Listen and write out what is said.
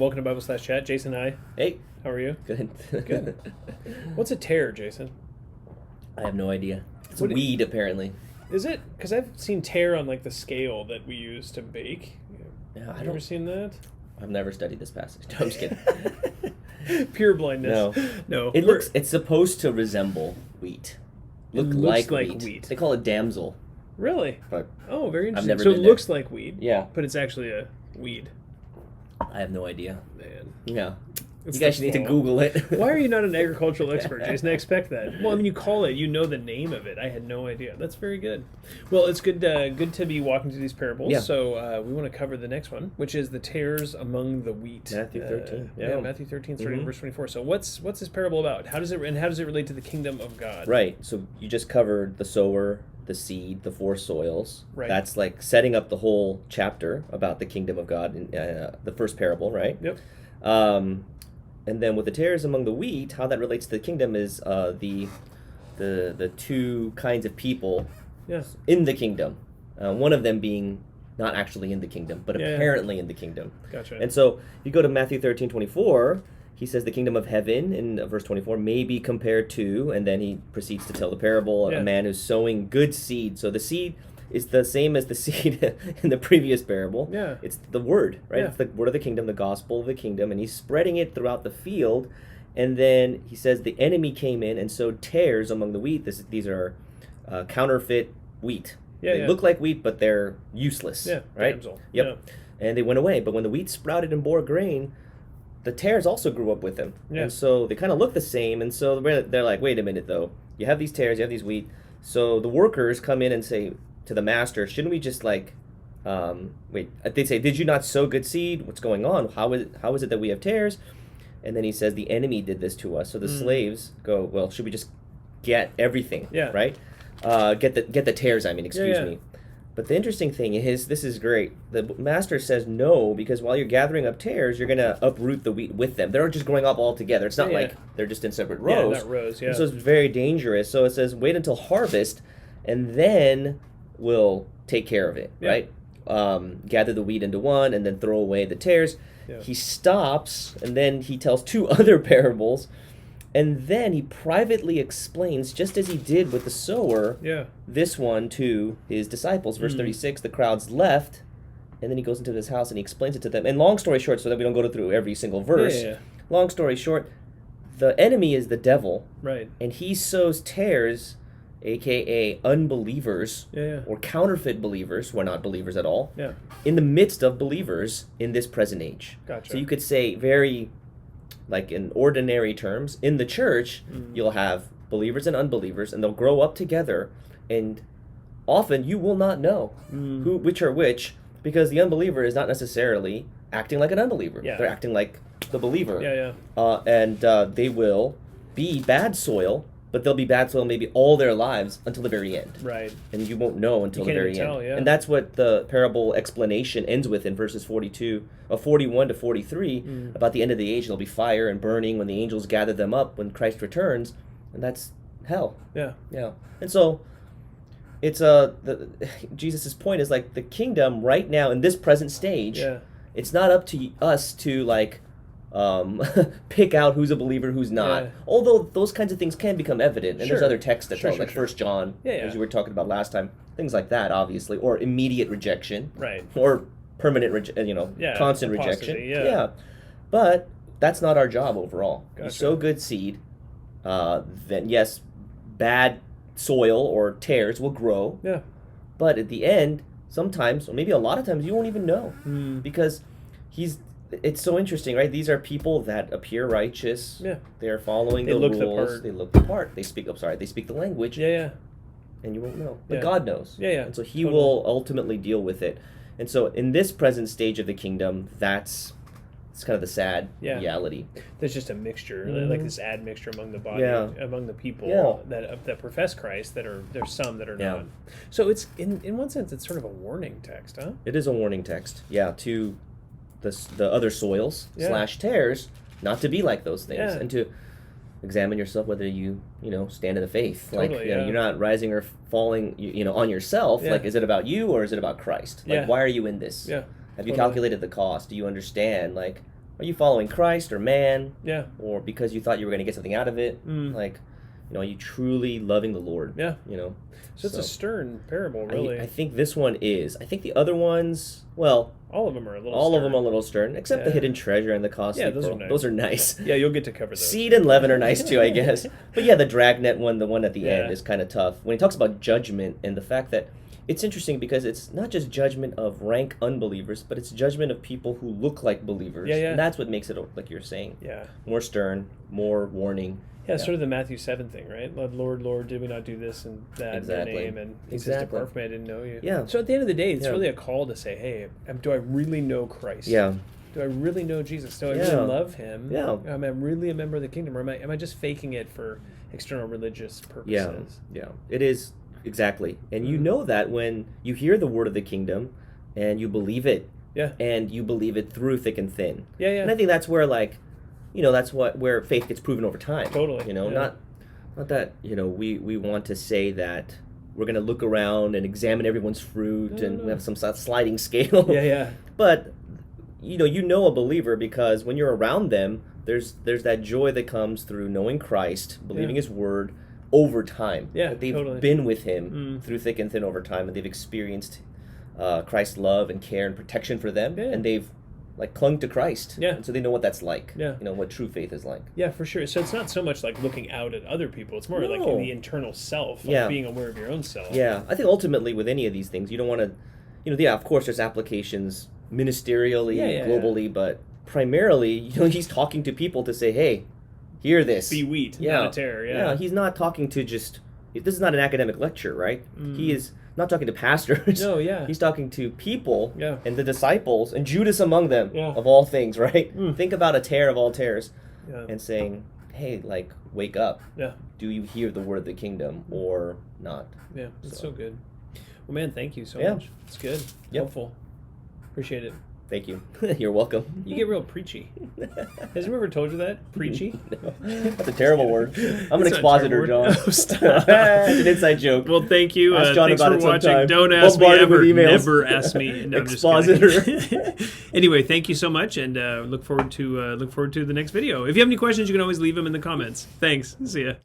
welcome to Bible / Chat. Jason and I. Hey. How are you? Good. Good. What's a tear, Jason? I have no idea. It's What a weed, apparently. Is it? Because I've seen tear on like the scale that we use to bake. Yeah, Have you ever seen that? I've never studied this passage. No, I'm just kidding. Pure blindness. No. It's supposed to resemble wheat. Looks like wheat. They call it damsel. Really? But oh, very interesting. I've never So been it there. looks like weed. Yeah. But it's actually a weed. I have no idea. Man. Yeah. It's you guys the need to fall. Google it. Why are you not an agricultural expert, Jason? I expect that. Well, I mean, you call it. You know the name of it. I had no idea. That's very good. Well, it's good to be walking through these parables. Yeah. So we want to cover the next one, which is the tares among the wheat. Matthew 13. Yeah, Matthew 13, starting in verse 24. So what's this parable about? How does it relate to the kingdom of God? Right. So you just covered the sower, the seed, the four soils. Right. That's like setting up the whole chapter about the kingdom of God in the first parable, right? Yep. And then with the tares among the wheat, how that relates to the kingdom is the two kinds of people Yes. in the kingdom. One of them being not actually in the kingdom, but apparently in the kingdom. Gotcha. And so you go to Matthew 13:24, he says the kingdom of heaven in verse 24 may be compared to, and then he proceeds to tell the parable, a man who's sowing good seed. So the seed is the same as the seed in the previous parable. Yeah. It's the word, right? Yeah. It's the word of the kingdom, the gospel of the kingdom, and he's spreading it throughout the field. And then he says the enemy came in and sowed tares among the wheat. These are counterfeit wheat. They look like wheat, but they're useless. Yeah. Right? Damsel. Yep. Yeah. And they went away. But when the wheat sprouted and bore grain, the tares also grew up with them. Yeah. And so they kind of look the same. And so they're like, wait a minute, though. You have these tares, you have these wheat. So the workers come in and say to the master, shouldn't we just they say, did you not sow good seed? What's going on? How is it that we have tares? And then he says, the enemy did this to us. So the slaves go, well, should we just get everything? Yeah. Right? Get the tares, excuse Yeah. me. But the interesting thing is, this is great. The master says no, because while you're gathering up tares, you're going to uproot the wheat with them. They're just growing up all together. It's not like they're just in separate rows. Yeah, not rows, yeah. And so it's very dangerous. So it says, wait until harvest, and then we'll take care of it, right? Gather the wheat into one, and then throw away the tares. Yeah. He stops, and then he tells two other parables, and then he privately explains, just as he did with the sower, this one to his disciples. Verse 36, the crowds left, and then he goes into his house and he explains it to them. And long story short, so that we don't go through every single verse, long story short, the enemy is the devil, right? And he sows tares, a.k.a. unbelievers, or counterfeit believers, who are not believers at all, in the midst of believers in this present age. Gotcha. So you could say very... like in ordinary terms, in the church, you'll have believers and unbelievers, and they'll grow up together, and often you will not know which are which, because the unbeliever is not necessarily acting like an unbeliever. Yeah. They're acting like the believer. Yeah. They will be bad soil, but they'll be bad soil maybe all their lives until the very end. Right. And you won't know until the very end. Yeah. And that's what the parable explanation ends with in verses 41 to 43, about the end of the age. There'll be fire and burning when the angels gather them up when Christ returns, and that's hell. Yeah. Yeah. And so it's Jesus' point is like the kingdom right now in this present stage, it's not up to us to pick out who's a believer, who's not. Yeah. Although those kinds of things can become evident, and there's other texts that tell, like 1 John, as you were talking about last time, things like that, obviously, or immediate rejection, right, or permanent, constant rejection. Yeah. But that's not our job overall. Gotcha. You sow good seed, then yes, bad soil or tares will grow. Yeah. But at the end, sometimes, or maybe a lot of times, you won't even know, because it's so interesting, right? These are people that appear righteous. Yeah. They're following the rules. They look the part. They speak the language. Yeah. And you won't know. But God knows. Yeah. And so he will ultimately deal with it. And so in this present stage of the kingdom, it's kind of the sad reality. There's just a mixture, like this admixture among the body, among the people that profess Christ. There's some that are not. So it's in one sense, it's sort of a warning text, huh? It is a warning text. Yeah, to the other soils / tares, not to be like those things, and to examine yourself whether you stand in the faith. Totally, you're not rising or falling on yourself. Like, is it about you or is it about Christ? Like, why are you in this? Yeah. Have you calculated the cost? Do you understand Are you following Christ or man? Yeah. Or because you thought you were going to get something out of it? Like, are you truly loving the Lord? Yeah. So it's a stern parable, really. I think this one is. I think the other ones, well, all of them are a little all stern. of them are a little stern, except the hidden treasure and the costly pearl. Are nice. Those are nice. Yeah, you'll get to cover those. Seed and leaven are nice too, I guess. But yeah, the dragnet one, the one at the end, is kind of tough. When he talks about judgment and the fact that it's interesting because it's not just judgment of rank unbelievers, but it's judgment of people who look like believers. Yeah. And that's what makes it, like you're saying, more stern, more warning. Yeah, sort of the Matthew 7 thing, right? Lord, Lord, did we not do this and that in your name? And he says, depart from me, I didn't know you. Yeah. So at the end of the day, it's really a call to say, hey, do I really know Christ? Yeah. Do I really know Jesus? Do I really love him? Yeah. Am I really a member of the kingdom? Or am I just faking it for external religious purposes? Yeah. It is, exactly. And you know that when you hear the word of the kingdom and you believe it. Yeah. And you believe it through thick and thin. Yeah. And I think that's where, like, that's where faith gets proven over time. Totally. Not that, we want to say that we're going to look around and examine everyone's fruit and we have some sliding scale. Yeah. But, a believer because when you're around them, there's that joy that comes through knowing Christ, believing his word over time. Yeah, that they've been with him through thick and thin over time, and they've experienced Christ's love and care and protection for them, and they've clung to Christ. Yeah. And so they know what that's like. Yeah. What true faith is like. Yeah, for sure. So it's not so much like looking out at other people. It's more like in the internal self, being aware of your own self. Yeah. I think ultimately with any of these things, you don't want to, of course there's applications ministerially, globally, but primarily, he's talking to people to say, hey, hear this. Be wheat, not a tare. Yeah. He's not talking to this is not an academic lecture, right? He is not talking to pastors. No, He's talking to people and the disciples, and Judas among them, of all things, right? Think about a tare of all tares, and saying, hey, wake up. Yeah. Do you hear the word of the kingdom or not? Yeah, it's so good. Well, man, thank you so much. It's good. Helpful. Appreciate it. Thank you. You're welcome. You get real preachy. Has anyone ever told you that? Preachy? No. That's a terrible word. I'm an expositor, John. Oh, stop. It's an inside joke. Well, thank you. Thanks for watching. Sometime. Don't ask me ever. Never ask me. No, Expositor. Anyway, thank you so much, and look forward to the next video. If you have any questions, you can always leave them in the comments. Thanks. See ya.